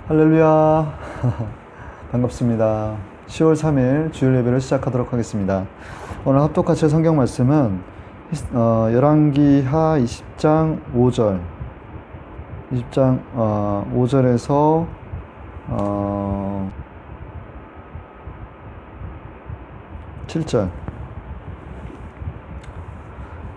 할렐루야. 반갑습니다. 10월 3일 주일 예배를 시작하도록 하겠습니다. 오늘 합독하실 성경 말씀은 열왕기하 20장 5절 20장 5절에서 7절.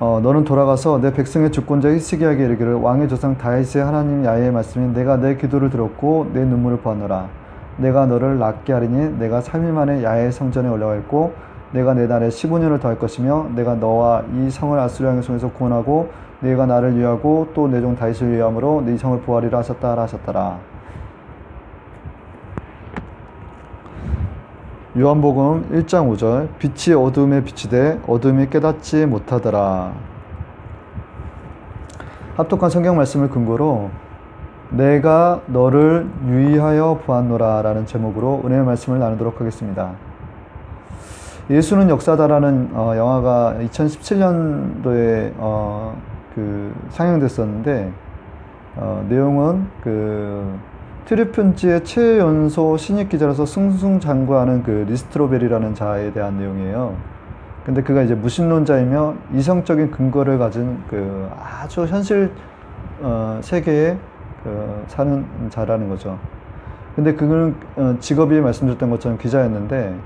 너는 돌아가서 내 백성의 주권자 히스기야에게 이르기를 왕의 조상 다윗의 하나님 야훼의 말씀이 내가 내 기도를 들었고 내 눈물을 보았노라. 내가 너를 낫게 하리니 내가 3일 만에 야훼의 성전에 올라가 있고 내가 내 날에 15년을 더할 것이며 내가 너와 이 성을 아수르 왕의 손에서 구원하고 내가 나를 위하고 또 내 종 다윗을 위함으로 네 성을 보호하리라 하셨더라. 요한복음 1장 5절. 빛이 어둠에 비치되 어둠이 깨닫지 못하더라. 합독한 성경 말씀을 근거로 내가 너를 유의하여 보았노라 라는 제목으로 은혜의 말씀을 나누도록 하겠습니다. 예수는 역사다라는 영화가 2017년도에 상영됐었는데 내용은 트리푼지의 최연소 신입 기자로서 승승장구하는 리스트로벨이라는 자에 대한 내용이에요. 근데 그가 이제 무신론자이며 이성적인 근거를 가진 아주 현실 세계에 사는 자라는 거죠. 근데 그는 직업이 말씀드렸던 것처럼 기자였는데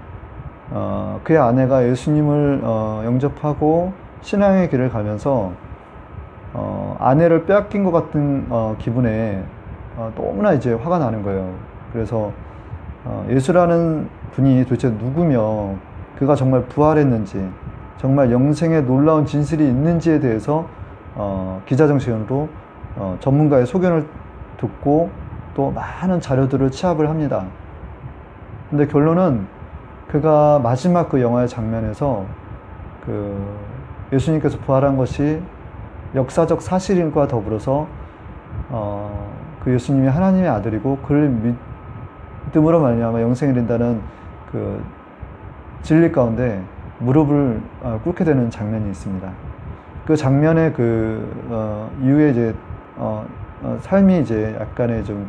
그의 아내가 예수님을 영접하고 신앙의 길을 가면서 아내를 빼앗긴 것 같은 기분에 너무나 이제 화가 나는 거예요. 그래서 예수라는 분이 도대체 누구며 그가 정말 부활했는지 정말 영생에 놀라운 진실이 있는지에 대해서 기자정신으로 전문가의 소견을 듣고 또 많은 자료들을 취합을 합니다. 근데 결론은 그가 마지막 영화의 장면에서 예수님께서 부활한 것이 역사적 사실인과 더불어서 예수님이 하나님의 아들이고 그를 믿음으로 말미암아 영생을 이룬다는 진리 가운데 무릎을 꿇게 되는 장면이 있습니다. 그 장면의 이후에 이제 삶이 이제 약간의 좀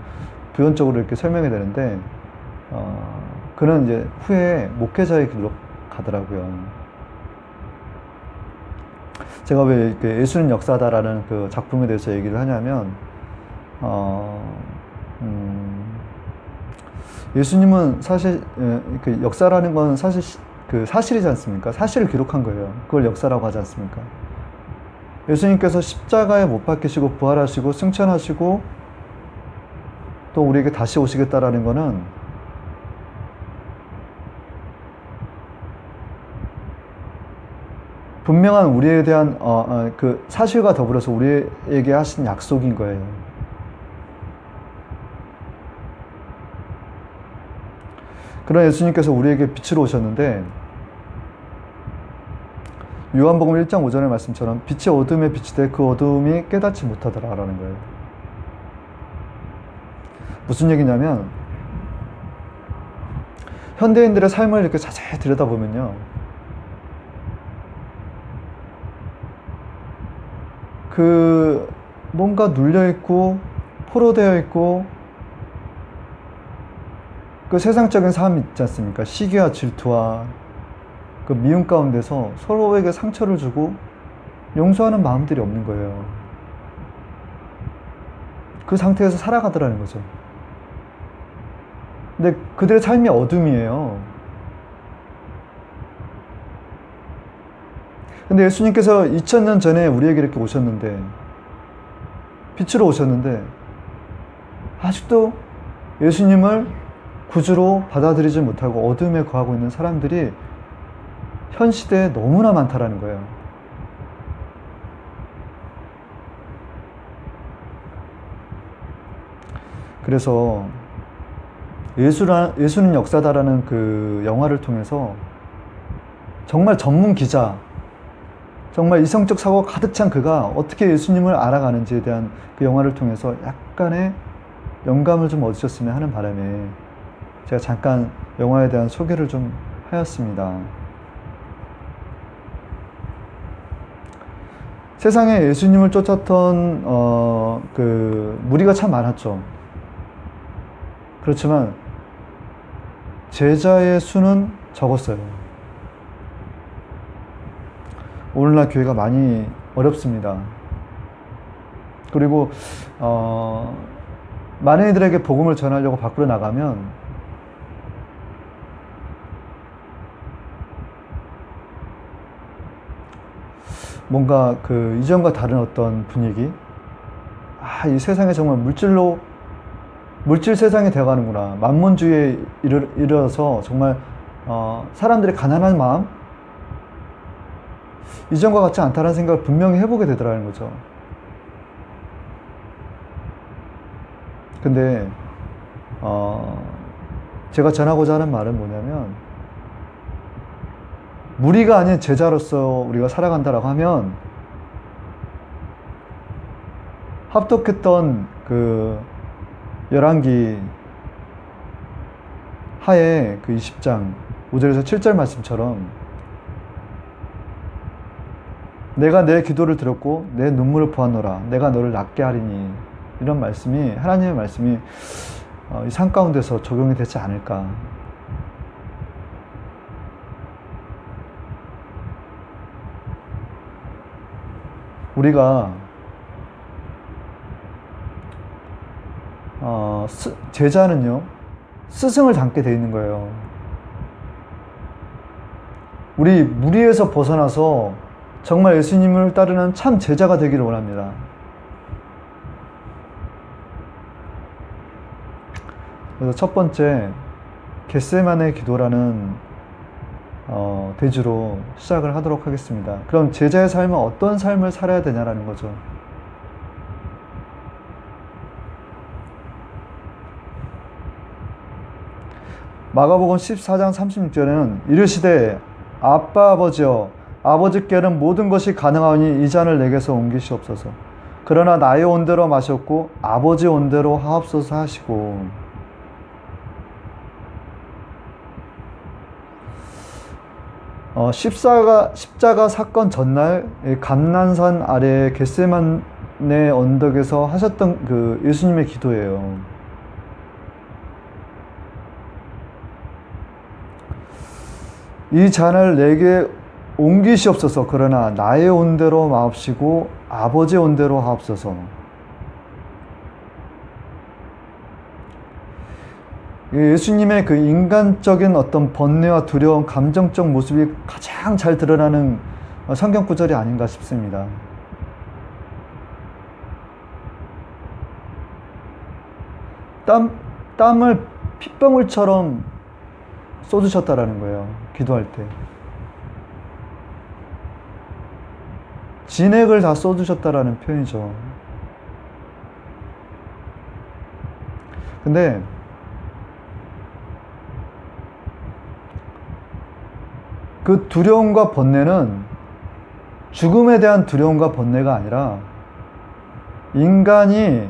부연적으로 이렇게 설명이 되는데 그는 이제 후에 목회자의 길로 가더라고요. 제가 왜 예수는 역사다라는 작품에 대해서 얘기를 하냐면 예수님은 사실 역사라는 건 사실 사실이지 않습니까? 사실을 기록한 거예요. 그걸 역사라고 하지 않습니까? 예수님께서 십자가에 못 박히시고 부활하시고 승천하시고 또 우리에게 다시 오시겠다라는 거는 분명한 우리에 대한 사실과 더불어서 우리에게 하신 약속인 거예요. 그런 예수님께서 우리에게 빛으로 오셨는데 요한복음 1장 5절의 말씀처럼 빛이 어둠에 비치되 그 어둠이 깨닫지 못하더라 라는 거예요. 무슨 얘기냐면 현대인들의 삶을 이렇게 자세히 들여다보면요, 뭔가 눌려있고 포로되어 있고 세상적인 삶 있지 않습니까? 시기와 질투와 미움 가운데서 서로에게 상처를 주고 용서하는 마음들이 없는 거예요. 그 상태에서 살아가더라는 거죠. 근데 그들의 삶이 어둠이에요. 근데 예수님께서 2000년 전에 우리에게 이렇게 오셨는데, 빛으로 오셨는데 아직도 예수님을 구주로 받아들이지 못하고 어둠에 거하고 있는 사람들이 현 시대에 너무나 많다라는 거예요. 그래서 예수는 역사다라는 영화를 통해서 정말 전문 기자, 정말 이성적 사고가 가득 찬 그가 어떻게 예수님을 알아가는지에 대한 영화를 통해서 약간의 영감을 좀 얻으셨으면 하는 바람에 제가 잠깐 영화에 대한 소개를 좀 하였습니다. 세상에 예수님을 쫓았던 무리가 참 많았죠. 그렇지만 제자의 수는 적었어요. 오늘날 교회가 많이 어렵습니다. 그리고 많은 이들에게 복음을 전하려고 밖으로 나가면 뭔가 그 이전과 다른 어떤 분위기, 이 세상에 정말 물질 세상이 되어가는구나. 만문주의에 이르러서 정말 사람들의 가난한 마음, 이전과 같지 않다는 생각을 분명히 해보게 되더라는 거죠. 근데 제가 전하고자 하는 말은 뭐냐면, 무리가 아닌 제자로서 우리가 살아간다라고 하면, 합독했던 그 열왕기 하에 그 20장 5절에서 7절 말씀처럼, 내가 내 기도를 들었고 내 눈물을 보았노라. 내가 너를 낫게 하리니. 이런 말씀이, 하나님의 말씀이 이 삶 가운데서 적용이 되지 않을까. 우리가 제자는요, 스승을 닮게 돼 있는 거예요. 우리 무리에서 벗어나서 정말 예수님을 따르는 참 제자가 되기를 원합니다. 그래서 첫 번째, 겟세마네 기도라는 대주로 시작을 하도록 하겠습니다. 그럼 제자의 삶은 어떤 삶을 살아야 되냐라는 거죠. 마가복음 14장 36절에는 이르시되 아빠 아버지여, 아버지께는 모든 것이 가능하오니 이 잔을 내게서 옮기시옵소서. 그러나 나의 온대로 마셨고 아버지 온대로 하옵소서 하시고, 십자가 사건 전날 감난산 아래 겟세마네 언덕에서 하셨던 그 예수님의 기도예요. 이 잔을 내게 옮기시옵소서. 그러나 나의 온대로 마옵시고 아버지 온대로 하옵소서. 예수님의 그 인간적인 어떤 번뇌와 두려움, 감정적 모습이 가장 잘 드러나는 성경 구절이 아닌가 싶습니다. 땀을 핏방울처럼 쏟으셨다라는 거예요. 기도할 때. 진액을 다 쏟으셨다라는 표현이죠. 근데 그 두려움과 번뇌는 죽음에 대한 두려움과 번뇌가 아니라 인간이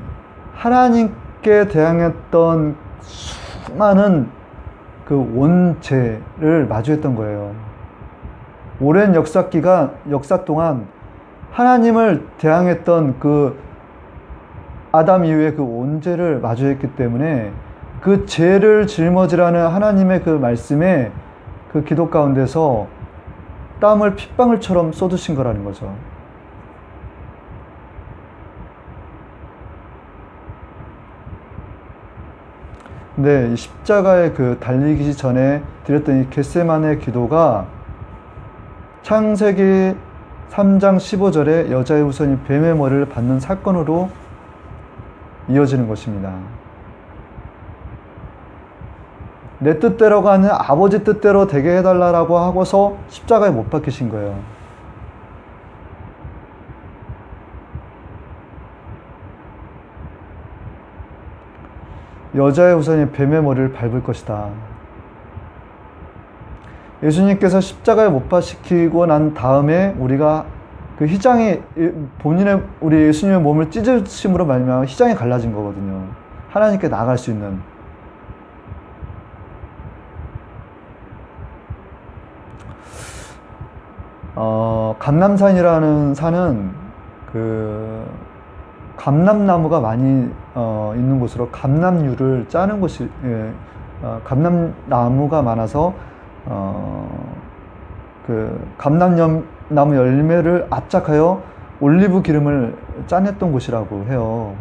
하나님께 대항했던 수많은 그 원죄를 마주했던 거예요. 오랜 역사 동안 하나님을 대항했던 그 아담 이후에 그 원죄를 마주했기 때문에 그 죄를 짊어지라는 하나님의 그 말씀에 그 기도 가운데서 땀을 핏방울처럼 쏟으신 거라는 거죠. 근데 이 십자가에 그 달리기 전에 드렸던 이 겟세마네 기도가 창세기 3장 15절에 여자의 후손이 뱀의 머리를 받는 사건으로 이어지는 것입니다. 내 뜻대로가 아니라 아버지 뜻대로 되게 해달라고 하고서 십자가에 못 박히신 거예요. 여자의 후손이 뱀의 머리를 밟을 것이다. 예수님께서 십자가에 못 박히시고 난 다음에 우리가 그 휘장이 우리 예수님의 몸을 찢으심으로 말미암아 휘장이 갈라진 거거든요. 하나님께 나아갈 수 있는. 감람산이라는 산은 그 감람나무가 많이 있는 곳으로 감람유를 짜는 곳이 감람나무가 많아서 그 감람나무 열매를 압착하여 올리브 기름을 짜냈던 곳이라고 해요.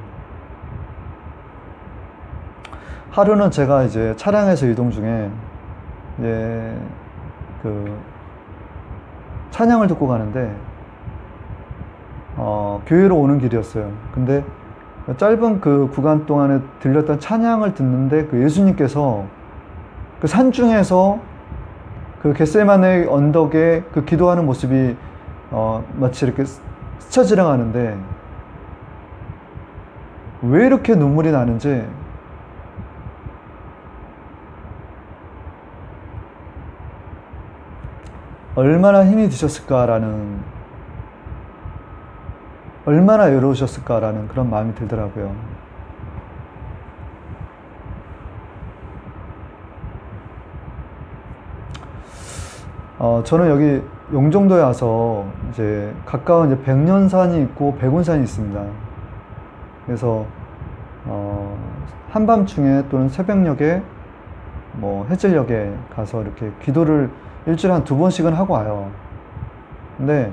하루는 제가 이제 차량에서 이동 중에 이제 그 찬양을 듣고 가는데 교회로 오는 길이었어요. 근데 짧은 그 구간 동안에 들렸던 찬양을 듣는데 그 예수님께서 그 산중에서 그 겟세마네 언덕에 그 기도하는 모습이 마치 이렇게 스쳐 지나가는데 왜 이렇게 눈물이 나는지 얼마나 힘이 드셨을까라는, 얼마나 외로우셨을까라는 그런 마음이 들더라고요. 저는 여기 용정도에 와서 이제 가까운 이제 백년산이 있고 백운산이 있습니다. 그래서 한밤중에 또는 새벽녘에 뭐 해질녘에 가서 이렇게 기도를 일주일에 한 2번씩은 하고 와요. 근데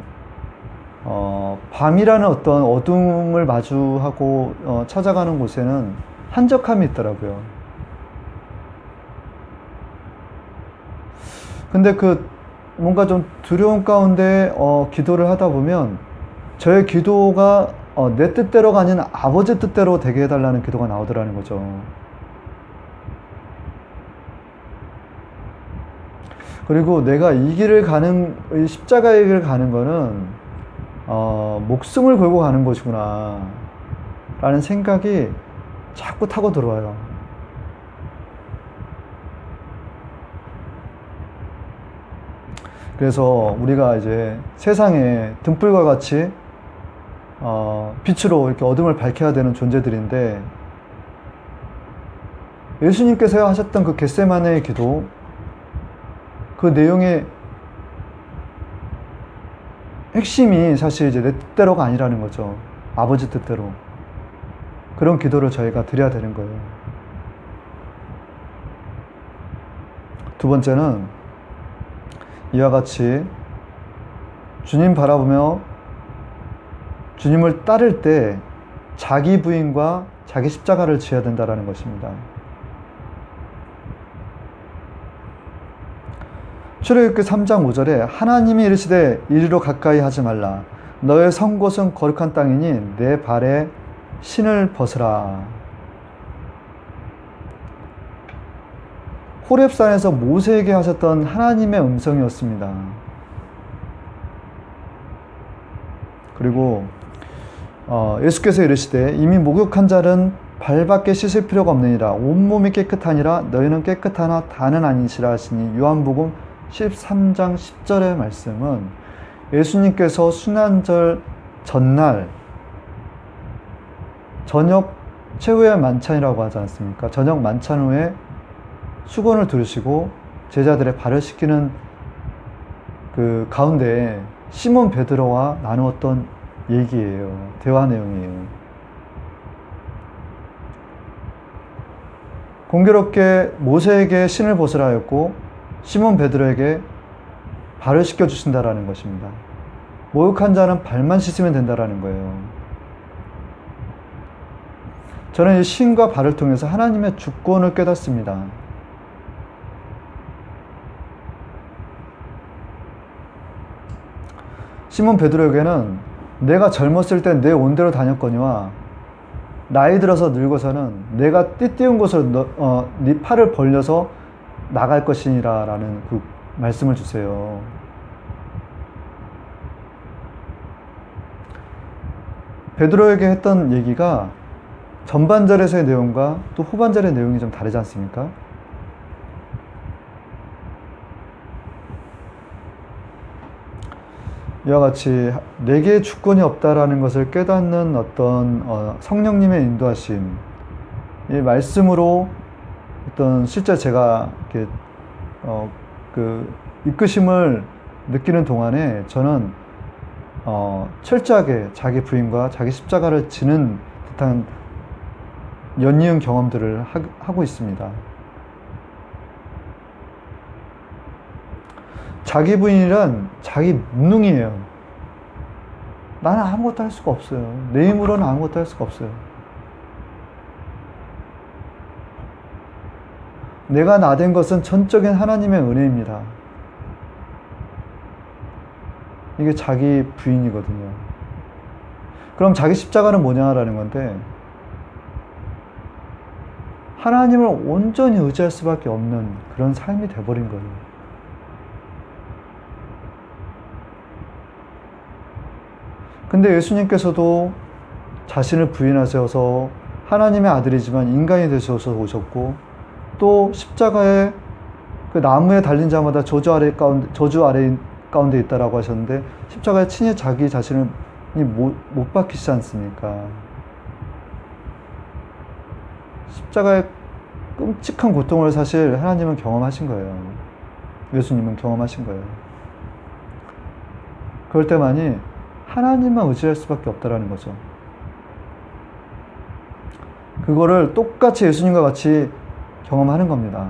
밤이라는 어떤 어둠을 마주하고 찾아가는 곳에는 한적함이 있더라고요. 근데 그 뭔가 좀 두려움 가운데 기도를 하다 보면 저의 기도가 내 뜻대로가 아닌 아버지 뜻대로 되게 해달라는 기도가 나오더라는 거죠. 그리고 내가 이 길을 가는, 이 십자가의 길을 가는 거는 목숨을 걸고 가는 것이구나 라는 생각이 자꾸 타고 들어와요. 그래서 우리가 이제 세상에 등불과 같이 빛으로 이렇게 어둠을 밝혀야 되는 존재들인데, 예수님께서 하셨던 그 겟세마네의 기도, 그 내용의 핵심이 사실 이제 내 뜻대로가 아니라는 거죠. 아버지 뜻대로. 그런 기도를 저희가 드려야 되는 거예요. 두 번째는 이와 같이 주님 바라보며 주님을 따를 때 자기 부인과 자기 십자가를 지어야 된다는 것입니다. 출애굽기 3장 5절에 하나님이 이르시되 이리로 가까이 하지 말라. 너의 선 곳은 거룩한 땅이니 내 발에 신을 벗으라. 호렙산에서 모세에게 하셨던 하나님의 음성이었습니다. 그리고 예수께서 이르시되 이미 목욕한 자는 발밖에 씻을 필요가 없느니라. 온몸이 깨끗하니라. 너희는 깨끗하나 다는 아니시라 하시니, 요한복음 13장 10절의 말씀은 예수님께서 순환절 전날 저녁 최후의 만찬이라고 하지 않습니까? 저녁 만찬 후에 수건을 두르시고 제자들의 발을 씻기는 그 가운데 시몬 베드로와 나누었던 얘기예요. 대화 내용이에요. 공교롭게 모세에게 신을 벗으라 하였고 시몬 베드로에게 발을 씻겨주신다라는 것입니다. 목욕한 자는 발만 씻으면 된다라는 거예요. 저는 이 신과 발을 통해서 하나님의 주권을 깨닫습니다. 시몬 베드로에게는 내가 젊었을 때 내 온대로 다녔거니와 나이 들어서 늙어서는 내가 띠띠운 곳으로 네 팔을 벌려서 나갈 것이니라 라는 그 말씀을 주세요. 베드로에게 했던 얘기가 전반절에서의 내용과 또 후반절의 내용이 좀 다르지 않습니까? 이와 같이 내게 주권이 없다라는 것을 깨닫는 어떤 성령님의 인도하심, 이 말씀으로 어떤 실제 제가 이렇게 그 이끄심을 느끼는 동안에 저는 철저하게 자기 부인과 자기 십자가를 지는 듯한 연이은 경험들을 하고 있습니다. 자기 부인이란 자기 무능이에요. 나는 아무것도 할 수가 없어요. 내 힘으로는 아무것도 할 수가 없어요. 내가 나된 것은 전적인 하나님의 은혜입니다. 이게 자기 부인이거든요. 그럼 자기 십자가는 뭐냐라는 건데, 하나님을 온전히 의지할 수밖에 없는 그런 삶이 돼버린 거예요. 근데 예수님께서도 자신을 부인하셔서 하나님의 아들이지만 인간이 되셔서 오셨고, 또 십자가에 그 나무에 달린 자마다 저주 아래 가운데 있다라고 하셨는데, 십자가에 친히 자기 자신을 못 박히시지 않습니까? 십자가의 끔찍한 고통을 사실 하나님은 경험하신 거예요. 예수님은 경험하신 거예요. 그럴 때만이 하나님만 의지할 수밖에 없다라는 거죠. 그거를 똑같이 예수님과 같이 경험하는 겁니다.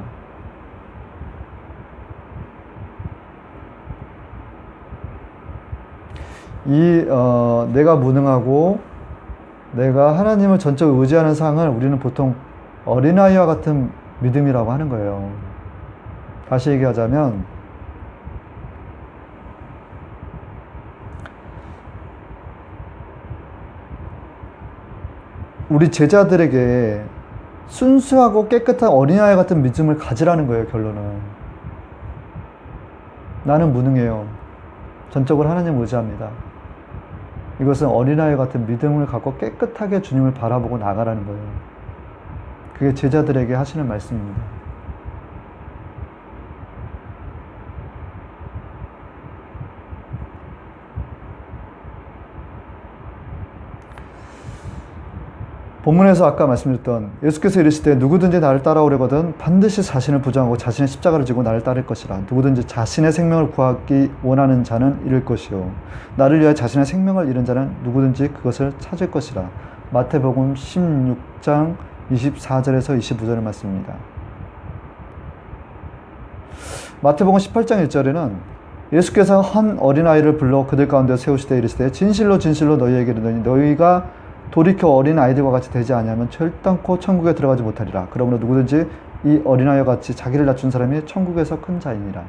내가 무능하고 내가 하나님을 전적으로 의지하는 상을 우리는 보통 어린아이와 같은 믿음이라고 하는 거예요. 다시 얘기하자면, 우리 제자들에게 순수하고 깨끗한 어린아이 같은 믿음을 가지라는 거예요, 결론은. 나는 무능해요. 전적으로 하나님을 의지합니다. 이것은 어린아이 같은 믿음을 갖고 깨끗하게 주님을 바라보고 나가라는 거예요. 그게 제자들에게 하시는 말씀입니다. 본문에서 아까 말씀드렸던 예수께서 이르시되 누구든지 나를 따라오려거든 반드시 자신을 부정하고 자신의 십자가를 지고 나를 따를 것이라. 누구든지 자신의 생명을 구하기 원하는 자는 잃을 것이요 나를 위하여 자신의 생명을 잃은 자는 누구든지 그것을 찾을 것이라. 마태복음 16장 24절에서 25절의 말씀입니다. 마태복음 18장 1절에는 예수께서 한 어린아이를 불러 그들 가운데 세우시되 이르시되 진실로 진실로 너희에게 이르노니 너희가 돌이켜 어린 아이들과 같이 되지 아니하면 결단코 천국에 들어가지 못하리라. 그러므로 누구든지 이 어린아이와 같이 자기를 낮춘 사람이 천국에서 큰 자이니라.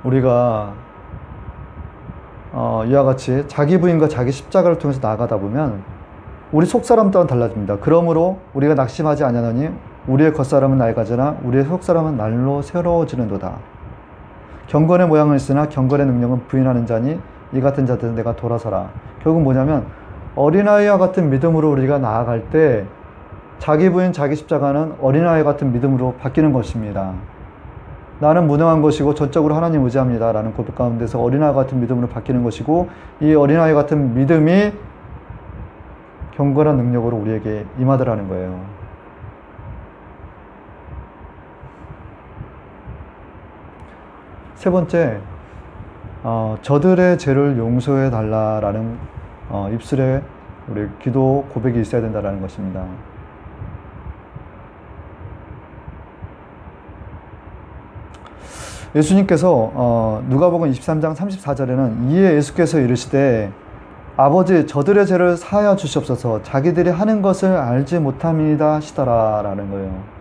우리가 이와 같이 자기 부인과 자기 십자가를 통해서 나아가다 보면 우리 속사람 또한 달라집니다. 그러므로 우리가 낙심하지 아니하노니 우리의 겉사람은 낡아지나 우리의 속사람은 날로 새로워지는도다. 경건의 모양은 있으나 경건의 능력은 부인하는 자니 이 같은 자들은 내가 돌아서라. 결국 뭐냐면 어린아이와 같은 믿음으로 우리가 나아갈 때 자기 부인 자기 십자가는 어린아이 같은 믿음으로 바뀌는 것입니다. 나는 무능한 것이고 전적으로 하나님 의지합니다 라는 고백 가운데서 어린아이 같은 믿음으로 바뀌는 것이고, 이 어린아이 같은 믿음이 경건한 능력으로 우리에게 임하더라는 거예요. 세 번째, 저들의 죄를 용서해 달라라는 입술에 우리 기도 고백이 있어야 된다는 것입니다. 예수님께서 누가복음 23장 34절에는 이에 예수께서 이르시되 아버지 저들의 죄를 사하여 주시옵소서 자기들이 하는 것을 알지 못함이다 하시더라 라는 거예요.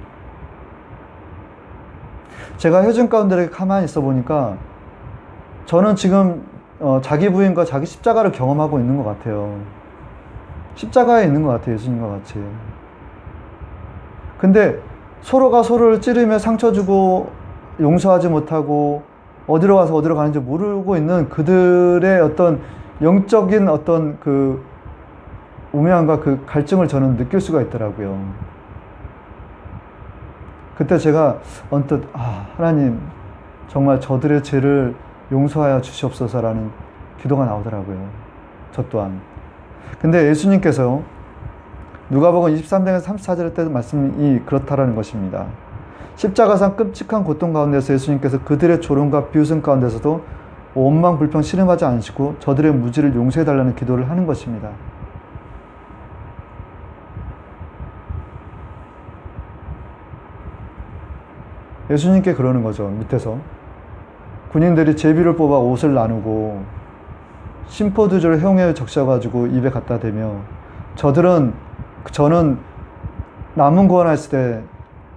제가 혀준 가운데 가만히 있어 보니까 저는 지금 자기 부인과 자기 십자가를 경험하고 있는 것 같아요. 십자가에 있는 것 같아요. 예수님과 같이. 근데 서로가 서로를 찌르며 상처 주고 용서하지 못하고 어디로 가서 어디로 가는지 모르고 있는 그들의 어떤 영적인 어떤 그 우매함과 그 갈증을 저는 느낄 수가 있더라고요. 그때 제가 언뜻 하나님 정말 저들의 죄를 용서하여 주시옵소서라는 기도가 나오더라고요. 저 또한. 근데 예수님께서 누가복음 23장에서 34절에 때 말씀이 그렇다라는 것입니다. 십자가상 끔찍한 고통 가운데서 예수님께서 그들의 조롱과 비웃음 가운데서도 원망 불평 씨름하지 않으시고 저들의 무지를 용서해달라는 기도를 하는 것입니다. 예수님께 그러는 거죠. 밑에서 군인들이 제비를 뽑아 옷을 나누고 심포도주를 형에 적셔가지고 입에 갖다 대며 저는 남은 구원했을 때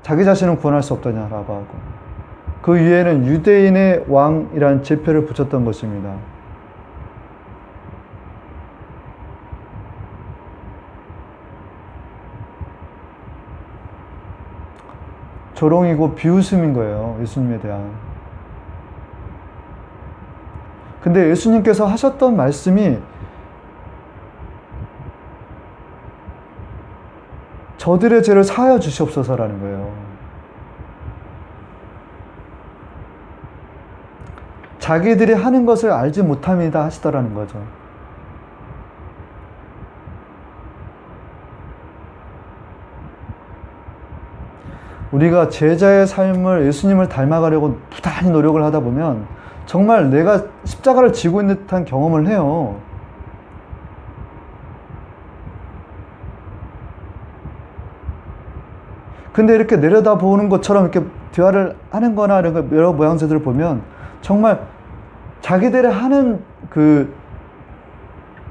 자기 자신은 구원할 수 없다냐라고 하고 그 위에는 유대인의 왕이라는 제표를 붙였던 것입니다. 조롱이고 비웃음인 거예요. 예수님에 대한. 근데 예수님께서 하셨던 말씀이 저들의 죄를 사하여 주시옵소서라는 거예요. 자기들이 하는 것을 알지 못함이다 하시더라는 거죠. 우리가 제자의 삶을 예수님을 닮아가려고 부단히 노력을 하다 보면 정말 내가 십자가를 지고 있는 듯한 경험을 해요. 근데 이렇게 내려다보는 것처럼 이렇게 대화를 하는 거나 이런 여러 모양새들을 보면 정말 자기들이 하는 그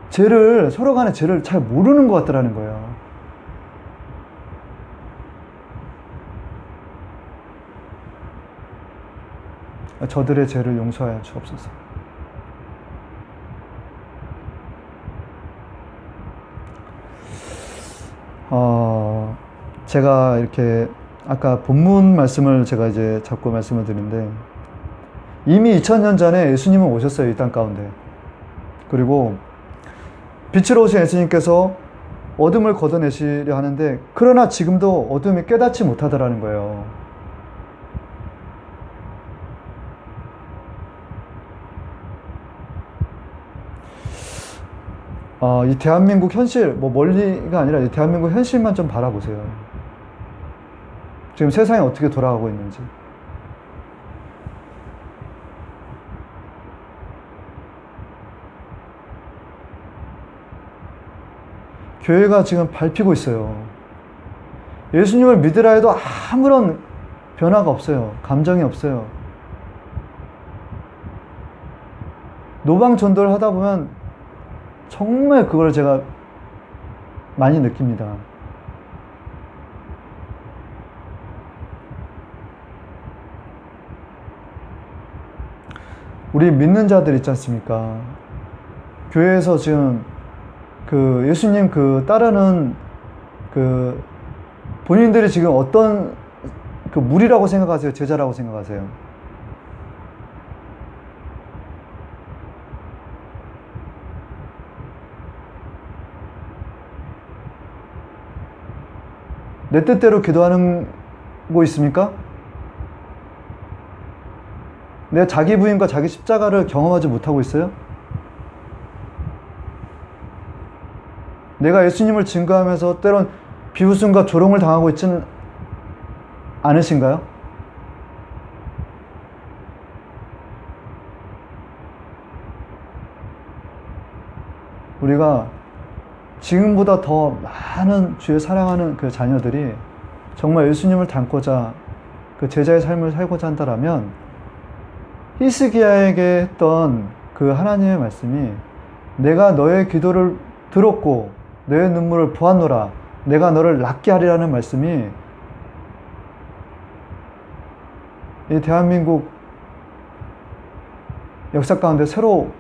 죄를, 서로 간의 죄를 잘 모르는 것 같더라는 거예요. 저들의 죄를 용서하여 주옵소서. 제가 이렇게 아까 본문 말씀을 제가 이제 잡고 말씀을 드리는데 이미 2000년 전에 예수님은 오셨어요. 이 땅 가운데. 그리고 빛으로 오신 예수님께서 어둠을 걷어내시려 하는데 그러나 지금도 어둠이 깨닫지 못하더라는 거예요. 이 대한민국 현실, 뭐 멀리가 아니라 이 대한민국 현실만 좀 바라보세요. 지금 세상이 어떻게 돌아가고 있는지. 교회가 지금 밟히고 있어요. 예수님을 믿으라 해도 아무런 변화가 없어요. 감정이 없어요. 노방 전도를 하다 보면 정말 그걸 제가 많이 느낍니다. 우리 믿는 자들 있지 않습니까? 교회에서 지금 그 예수님 따르는 본인들이 지금 어떤 무리라고 생각하세요? 제자라고 생각하세요? 내 뜻대로 기도하는 거 있습니까? 내 자기 부인과 자기 십자가를 경험하지 못하고 있어요? 내가 예수님을 증거하면서 때론 비웃음과 조롱을 당하고 있지는 않으신가요? 우리가 지금보다 더 많은 주의 사랑하는 그 자녀들이 정말 예수님을 닮고자 그 제자의 삶을 살고자 한다라면 히스기야에게 했던 그 하나님의 말씀이 내가 너의 기도를 들었고 너의 눈물을 보았노라 내가 너를 낫게 하리라는 말씀이 이 대한민국 역사 가운데 새로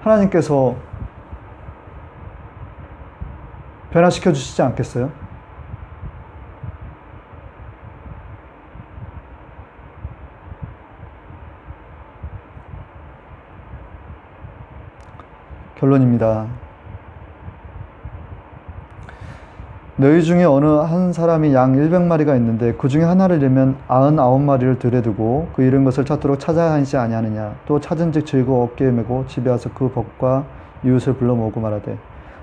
하나님께서 변화시켜 주시지 않겠어요? 결론입니다. 너희 중에 어느 한 사람이 양 100마리가 있는데 그 중에 하나를 잃으면 99마리를 들에 두고 그 잃은 것을 찾도록 찾아다니지 아니하느냐. 또 찾은즉 즐거워 어깨에 메고 집에 와서 그 벗과 이웃을 불러 모으고 말하되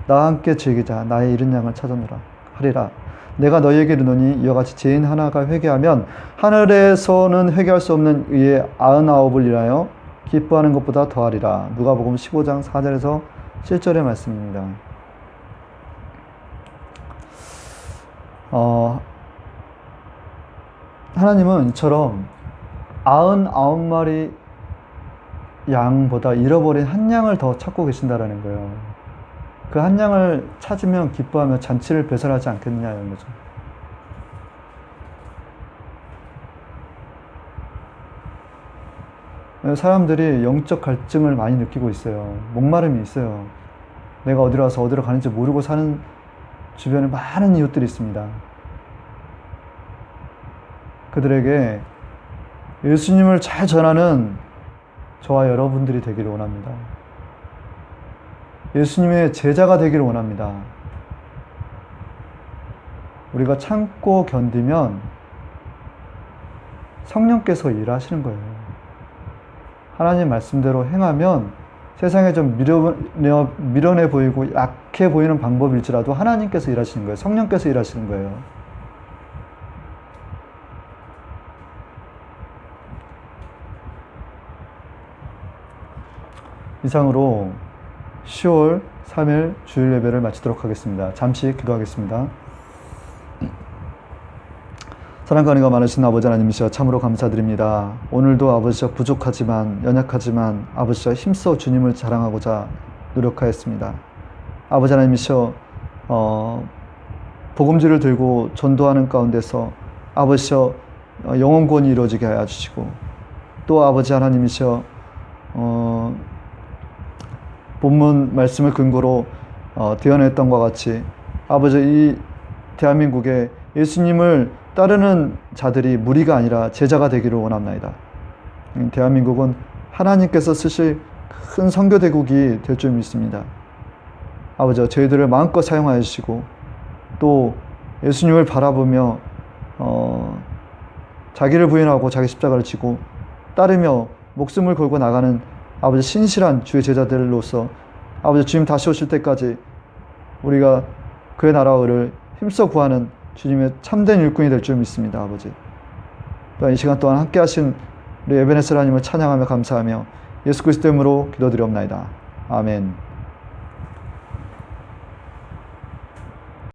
나와 함께 즐기자. 나의 잃은 양을 찾아노라 하리라. 내가 너희에게 이르노니 이와 같이 죄인 하나가 회개하면 하늘에서는 회개할 수 없는 의의 99을 인하여 기뻐하는 것보다 더하리라. 누가복음 15장 4절에서 7절의 말씀입니다. 하나님은 이처럼 99마리 양보다 잃어버린 한 양을 더 찾고 계신다라는 거예요. 그 한 양을 찾으면 기뻐하며 잔치를 배설하지 않겠느냐는 거죠. 사람들이 영적 갈증을 많이 느끼고 있어요. 목마름이 있어요. 내가 어디로 와서 어디로 가는지 모르고 사는 주변에 많은 이웃들이 있습니다. 그들에게 예수님을 잘 전하는 저와 여러분들이 되기를 원합니다. 예수님의 제자가 되기를 원합니다. 우리가 참고 견디면 성령께서 일하시는 거예요. 하나님 말씀대로 행하면 세상에 좀 미련해 보이고 약해 보이는 방법일지라도 하나님께서 일하시는 거예요. 성령께서 일하시는 거예요. 이상으로 10월 3일 주일 예배를 마치도록 하겠습니다. 잠시 기도하겠습니다. 사랑과 은혜가 많으신 아버지 하나님이시여 참으로 감사드립니다. 오늘도 아버지여 부족하지만 연약하지만 아버지여 힘써 주님을 자랑하고자 노력하였습니다. 아버지 하나님이시여 복음지를 들고 전도하는 가운데서 아버지여 영혼 구원이 이루어지게 하여 주시고 또 아버지 하나님이시여 본문 말씀을 근거로 대언했던 것과 같이 아버지 이 대한민국에 예수님을 따르는 자들이 무리가 아니라 제자가 되기를 원합나이다. 대한민국은 하나님께서 쓰실 큰 선교대국이 될 줄 믿습니다. 아버지 저희들을 마음껏 사용하여 주시고 또 예수님을 바라보며 자기를 부인하고 자기 십자가를 지고 따르며 목숨을 걸고 나가는 아버지 신실한 주의 제자들로서 아버지 주님 다시 오실 때까지 우리가 그의 나라와 의를 힘써 구하는 주님의 참된 일꾼이 될 줄 믿습니다. 아버지 또한 이 시간 동안 함께 하신 우리 에베네셀 하나님을 찬양하며 감사하며 예수 그리스도 이름으로 기도드리옵나이다. 아멘.